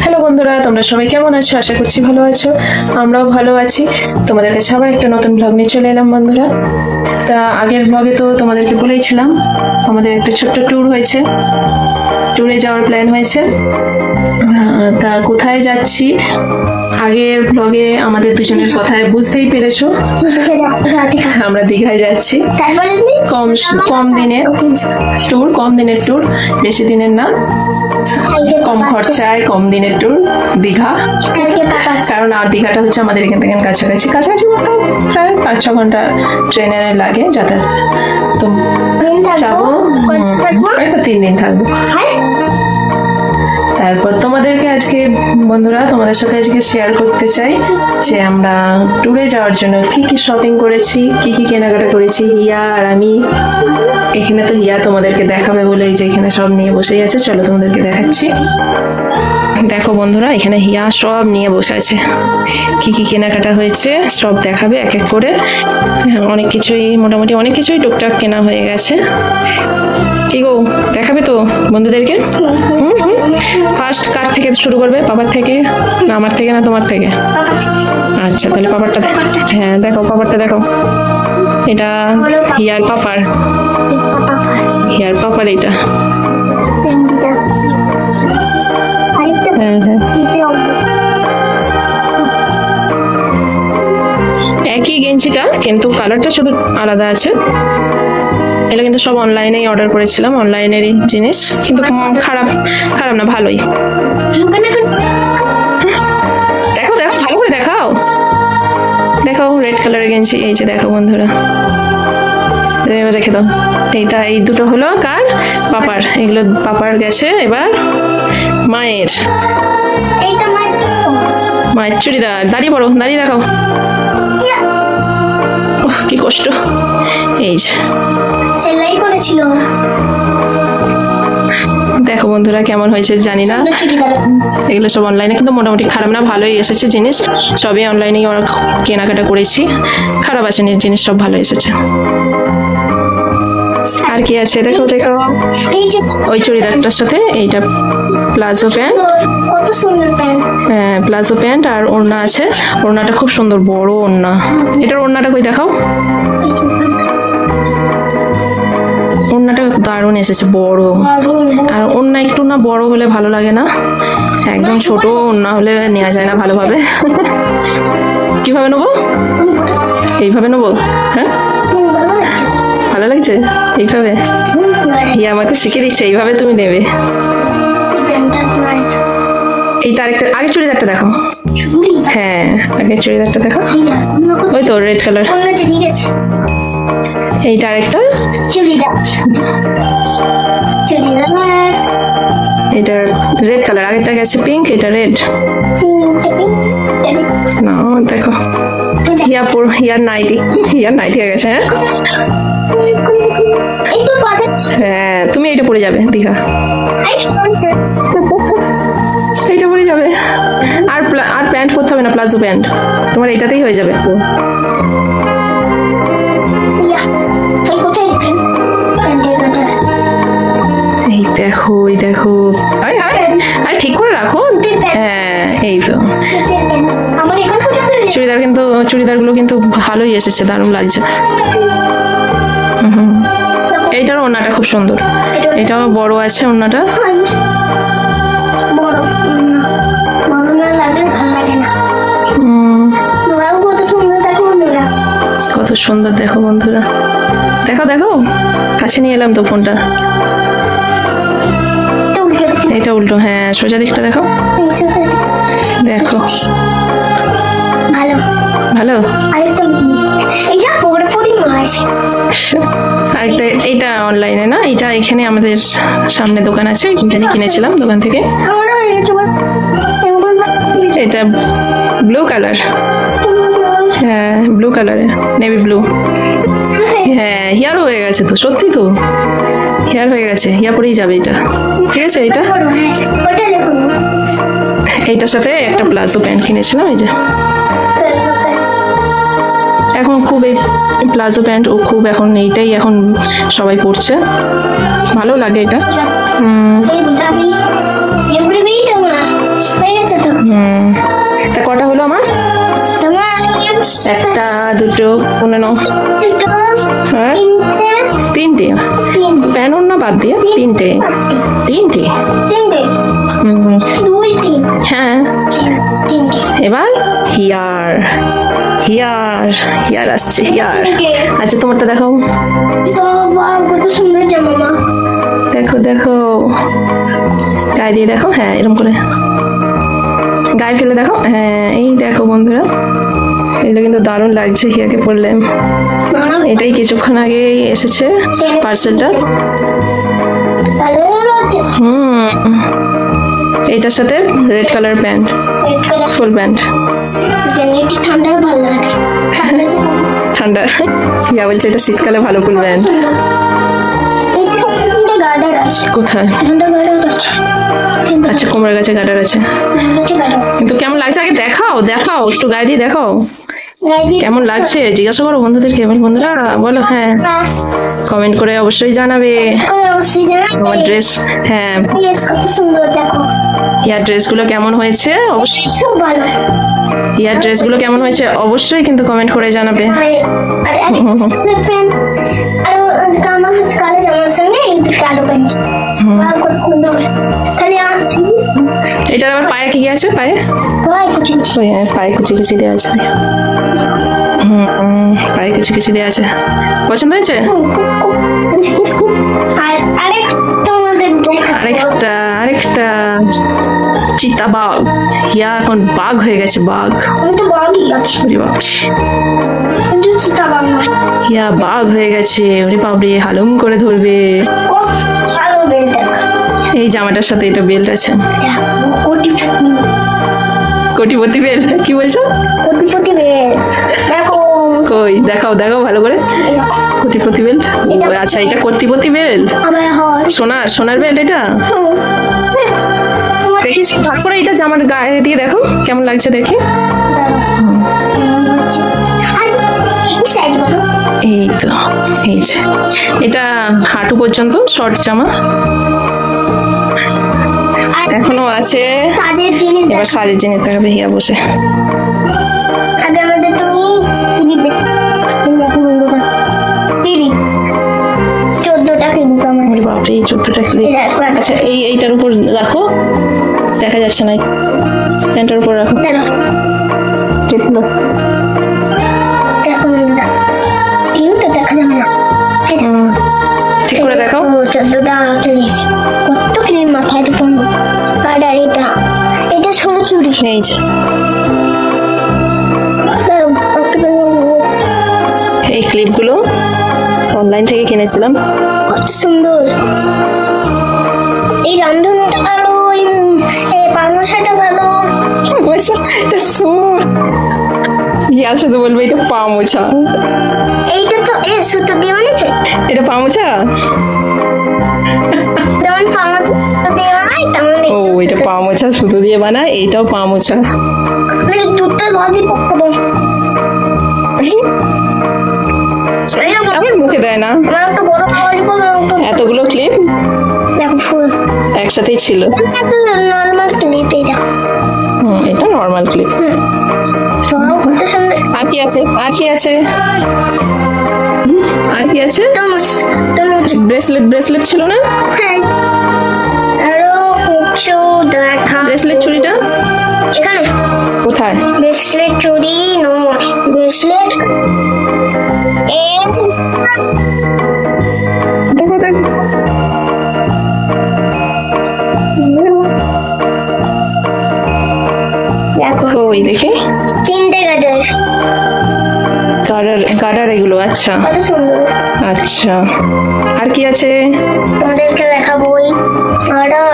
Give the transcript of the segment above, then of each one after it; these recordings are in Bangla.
হ্যালো বন্ধুরা, তোমরা সবাই কেমন আছো? আশা করছি ভালো আছো। আমরাও ভালো আছি। তোমাদের কাছে আবার একটা নতুন ব্লগ নিয়ে চলে এলাম বন্ধুরা। তা আগের ব্লগে তো তোমাদেরকে বলেইছিলাম আমাদের একটা ছোট্ট ট্যুর হয়েছে, ট্যুরে যাওয়ার প্ল্যান হয়েছে। তা কোথায় যাচ্ছি আগের ব্লগে আমাদের দুজনের কথায় বুঝতেই পেরেছো, আমরা দীঘায় যাচ্ছি। কম দিনের ট্যুর, বেশি দিনের না, কম খরচায় কম দিনের ট্যুর দীঘা। কারণ দীঘাটা হচ্ছে আমাদের এখান থেকে কাছাকাছি বলতে প্রায় 5-6 ঘন্টা ট্রেনে লাগে যাতায়াত। তো যাবো, হয়তো 3 দিন থাকবো। তারপর তোমাদেরকে আজকে বন্ধুরা তোমাদের সাথে আজকে শেয়ার করতে চাই যে আমরা ট্যুরে যাওয়ার জন্য কি কি শপিং করেছি, কি কি কেনাকাটা করেছি হিয়া আর আমি। এখানে তো হিয়া তোমাদেরকে দেখাবে বলে এই যে এখানে সব নিয়ে বসেই আছে, চলো তোমাদেরকে দেখাচ্ছি। দেখো বন্ধুরা, এখানে হিয়া সব নিয়ে বসে আছে, কি কি কেনাকাটা হয়েছে সব দেখাবে এক এক করে। অনেক কিছুই, মোটামুটি অনেক কিছুই টুকটাক কেনা হয়ে গেছে। কি গো, দেখাবে তো বন্ধুদেরকে? ফার্স্ট কার থেকে শুরু করবে? পাপার থেকে না আমার থেকে না তোমার থেকে? আচ্ছা তাহলে পাপারটা, হ্যাঁ দেখো পাপারটা দেখো। এটা হিয়ার পাপার এটা। একই গেঞ্জিটা কিন্তু কালারটা শুধু আলাদা আছে। এটা কিন্তু সব অনলাইনেই অর্ডার করেছিলাম, অনলাইনেরই জিনিস, কিন্তু খারাপ না, ভালোই। দেখো দেখো ভালো করে দেখাও, দেখো রেড কালারের গেঞ্জি, এই যে দেখো বন্ধুরা, রেখে দাও। এইটা, এই দুটো হলো কার? পাপার। এগুলো পাপার গেছে। এবার মায়ের চুড়িদার। দাঁড়িয়ে পড়ো, দাঁড়িয়ে দেখাও, কি কষ্ট। এই যে সেলাই করেছিল, দেখো বন্ধুরা কেমন হয়েছে জানি না। এগুলো সব অনলাইনে, কিন্তু মোটামুটি খারাপ না, ভালোই এসেছে জিনিস। সবই অনলাইনেই কেনাকাটা করেছি, খারাপ আসেনি জিনিস, সব ভালো এসেছে। আর কি আছে দেখো দেখো, ওই চুড়িদারটার সাথে এইটা প্লাজো প্যান্ট, কত সুন্দর প্যান্ট। হ্যাঁ প্লাজো প্যান্ট, আর ওড়না আছে। ওড়নাটা খুব সুন্দর, বড় ওড়না। এটার ওড়নাটা কই দেখাও, ওড়নাটা দারুণ এসেছে, বড়। আর ওড়না একটু না বড় হলে ভালো লাগে না, একদম ছোট ওড়না হলে নেওয়া যায় না ভালোভাবে। কিভাবে নেবো? এইভাবে নেবো? হ্যাঁ ভালো লাগছে এইভাবে। হিয়া আমাকে শিখিয়ে দিচ্ছে, এইভাবে তুমি নেবে। এইটা আরেকটা, আগে চুড়িদারটা দেখো। হ্যাঁ আগে চুড়িদারটা দেখো, ওই তো রেড কালার। এইটা আরেকটা চুড়িদার, এটা রেড কালার। আগেরটা গেছে পিঙ্ক, এটা রেড। না দেখো, হিয়ার নাইটি হয়ে গেছে। হ্যাঁ তুমি এইটা পরে যাবে দীঘা, এইটা পরে যাবে। আর প্যান্ট পরতে হবে না, প্লাজো প্যান্ট তোমার এটাতেই হয়ে যাবে। এই দেখো, আরে ঠিক করে রাখো। হ্যাঁ এই তো চুড়িদারগুলো কিন্তু ভালোই এসেছে, দারুণ লাগছে। এইটার ওড়নাটা খুব সুন্দর, এটাও বড় আছে ওড়নাটা। কত সুন্দর দেখো বন্ধুরা, দেখো দেখো, কাছে নিয়ে এলাম তো ফোনটা। এটা উল্টো, হ্যাঁ সোজা দিকটা দেখো, দেখো ভালো। আরেকটা, এইটা অনলাইনে না, এটা এখানে আমাদের সামনে দোকান আছে, এখানে কিনেছিলাম দোকান থেকে। এটা ব্লু কালার, হ্যাঁ ব্লু কালারে, নেভি ব্লু। হ্যাঁ হিয়ার হয়ে গেছে তো, সত্যি তো হিয়ার হয়ে গেছে, হিয়া পরেই যাবে এটা। ঠিক আছে, এইটার সাথে একটা প্লাজো প্যান্ট কিনেছিলাম, এই যে। এখন খুব এই প্লাজো প্যান্ট ও খুব এখন এইটাই এখন সবাই পরছে, ভালো লাগে এটা। হিয়ার হিয়ার আসছে হিয়ার। আচ্ছা তোমারটা দেখাও, কত সুন্দর জামা মা। দেখো দেখো গায়ে দিয়ে দেখো, হ্যাঁ এরকম করে গায়ে ফেলে দেখো, হ্যাঁ এই দেখো বন্ধুরা, এটা কিন্তু দারুণ লাগছে হিয়াকে পরলে। এটাই কিছুক্ষণ আগে এসেছে পার্সেলটা। এইটার সাথে red colour pant, full pant. ঠান্ডা ভালো লাগে, ঠান্ডা হিয়া বলছে এটা শীতকালে ভালো ফুল প্যান্ট। গার্ডার আছে কোথায়? গার্ডার আছে। আচ্ছা কোমরের কাছে গার্ডার আছে, কিন্তু কেমন লাগছে আগে দেখাও, দেখাও একটু গায়ে দিয়ে দেখাও কেমন লাগছে। জিজ্ঞাসা করো বন্ধুদেরকে, বন্ধুরা বলো, হ্যাঁ কমেন্ট করে অবশ্যই জানাবে আমার ড্রেস। হ্যাঁ কত সুন্দর দেখো, ইয়ার ড্রেসগুলো কেমন হয়েছে অবশ্যই, খুব ভালো। ইয়ার ড্রেসগুলো কেমন হয়েছে অবশ্যই কিন্তু কমেন্ট করে জানাবে। এটার আবার পায়ে কি আছে? পায়ে পায়ে কুচি কুচি দেওয়া আছে। পায়ে কুচি কুচি দেওয়া আছে। পছন্দ হয়েছে? আরেকটা আরেকটা চিতা বাঘ। হিয়া এখন বাঘ হয়ে গেছে, বাঘ। হিয়া বাঘ হয়ে গেছে, ওরে বাবরে হালুম করে ধরবে। এই জামাটার সাথে এটা বেল্ট আছে, কোটিপতি বেল্ট। কি বলছো? কোটিপতি বেল্ট দেখো, কই দেখাও দেখাও ভালো করে। কোটিপতি বেল্ট, আচ্ছা এটা কোটিপতি বেল্ট, সোনার সোনার বেল্ট এটা। দেখিস ভাগ করে এটা জামার গায়ে দিয়ে দেখো কেমন লাগছে দেখি। এই তো এই যে এটা হাঁটু পর্যন্ত শর্ট জামা এখনো আছে। এবার সাজের জিনিস দেখাবে হিয়া বসে। আগে আমাদের তুমি 14টা ক্লিপ আমার। বাপরে এই 14টা ক্লিপ। আচ্ছা এইটার উপর রাখো, দেখা যাচ্ছে না, প্যান্টের উপর রাখো। ক্লিপগুলো দেখো কিন্তু দেখা যাবে না, ঠিক করে দেখাও। 14টা ক্লিপ, কত ক্লিপ মাথায় তো পড়লো। আর এটা এটা ছোট চুড়ি, এই যে এই ক্লিপগুলো অনলাইন থেকে কিনেছিলাম, কত সুন্দর। এই রামধনুটা ভালো, এই পারমাশাটা ভালো। এটা সুর ইয়া শুধু বলবে এটা পা মোছা। এইটা তো সুতো দিয়ে বানিয়েছে, এটা পা মোছা। যেমন পা মোছা দিয়ে বানায় তেমন। ও এটা পা মোছা সুতো দিয়ে বানায়, এইটাও পা মোছা। মানে দুটো লদি পকড়ো, আমার মুখে দেয় না। এতগুলো ক্লিপ একসাথেই ছিল। নরমাল ক্লিপ এটা। এটা নরমাল ক্লিপ। আর কি আছে? আর কি আছে? আর কি আছে? ব্রেসলেট, ব্রেসলেট ছিল না? আরো কিছু দেখা। ব্রেসলেট চুড়িটা এখানে কোথায়? ব্রেসলেট চুড়ি নো ব্রেসলেট দেখো দেখো দেখো, ওই দেখি 3টে গার্ডার। গার্ডার গার্ডার এগুলো, আচ্ছা কত সুন্দর। আচ্ছা আর কি আছে? তোমাদেরকে দেখাবো ওই গার্ডার।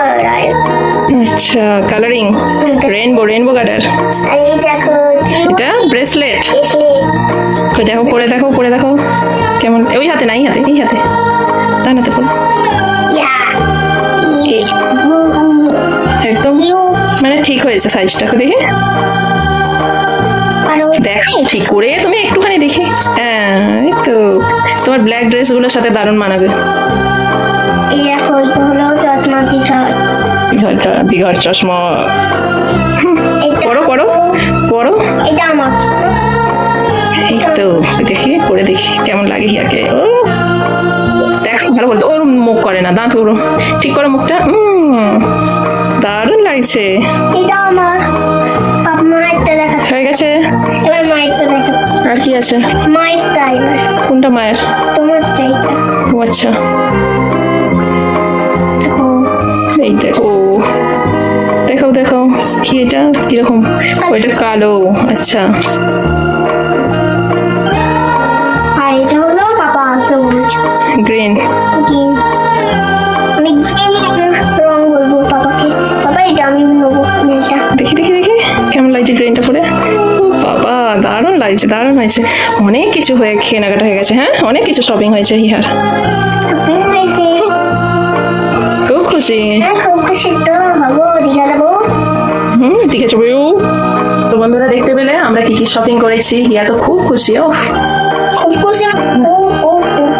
আচ্ছা কালারিং রেইনবো, রেইনবো গার্ডার। আর এই দেখো এটা ব্রেসলেট। ব্রেসলেট দেখো পরে দেখো, পরে দেখো কেমন। ওই হাতে না, এই হাতে, এই হাতে ডান হাতে পরে। একদম মানে ঠিক হয়েছে সাইজটা, দেখি দেখো ঠিক করে তুমি একটুখানি দেখি। হ্যাঁ এই তো তোমার ব্ল্যাক ড্রেস গুলোর সাথে দারুণ মানাবে। এই দেখো হলো চশমা দীঘাটা, দীঘার চশমা। পড়ো পড়ো পড়ো। এটা আমার। এই তো দেখি পরে দেখি কেমন লাগে হিয়াকে। ও দেখো ভালো করে, ওর মুখ করে না, দাঁত করো ঠিক করো মুখটা। দারুণ লাগছে। এটা আমার। আপনার একটা দেখা হয়ে গেছে। আছে? এবার মায়েরটা দেখো, আর কি আছে? মায়েরটা এবার কোনটা মায়ের? তোমার চাইটা ও আচ্ছা, দেখো। এই দেখো, দেখো দেখো, কি এটা কিরকম? ওইটা কালো, আচ্ছা। আর এটা হলো পাপা সবুজ গ্রিন। গ্রিন। আমি গ্রিন রং বলবো পাপাকে, পাপা এটা আমি নেবো নীলটা। দেখি দেখি দেখি কেমন লাগছে গ্রিনটা পরে। ও বাবা, দারুণ লাগছে, দারুণ হয়েছে। অনেক কিছু হয়ে কেনাকাটা হয়ে গেছে, হ্যাঁ অনেক কিছু শপিং হয়েছে হিয়ার। শপিং হয়েছে, খুব খুশি। হ্যাঁ খুব খুশি তো হবো, দীঘা যাবো। ঠিক আছে বউ। তো বন্ধুরা দেখতে পেলে আমরা কি কি শপিং করেছি, হিয়া তো খুব খুশি। ও খুব খুশি, খুব খুব খুব।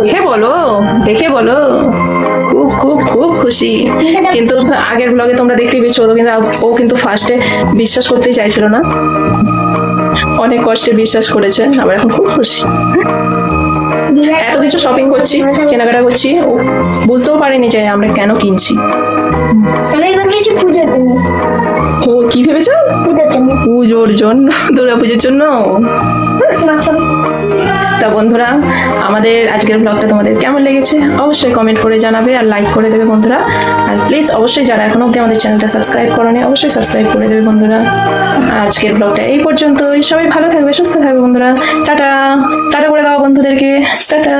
দেখে বলো, দেখে বলো, খুব খুব খুব খুশি। কিন্তু আগের ব্লগে তোমরা দেখতেই পেয়েছো, কিন্তু ও কিন্তু ফার্স্টে বিশ্বাস করতেই চাইছিল না, অনেক কষ্টে বিশ্বাস করেছে, আবার এখন খুব খুশি। এত কিছু শপিং করছি, কেনাকাটা করছি, ও বুঝতেও পারেনি যে আমরা কেন কিনছি। আমি ভেবেছি পুজোর জন্য, ও কি ভেবেছো? পুজোর জন্য। পুজোর জন্য, দুর্গা পুজোর জন্য। তা বন্ধুরা, আমাদের আজকের ব্লগটা তোমাদের কেমন লেগেছে অবশ্যই কমেন্ট করে জানাবে আর লাইক করে দেবে বন্ধুরা। আর প্লিজ অবশ্যই যারা এখনো অবধি আমাদের চ্যানেলটা সাবস্ক্রাইব করোনি অবশ্যই সাবস্ক্রাইব করে দেবে বন্ধুরা। আজকের ব্লগটা এই পর্যন্তই, সবাই ভালো থাকবে, সুস্থ থাকবে বন্ধুরা। টাটা, টাটা করে দাও বন্ধুদেরকে, টাটা।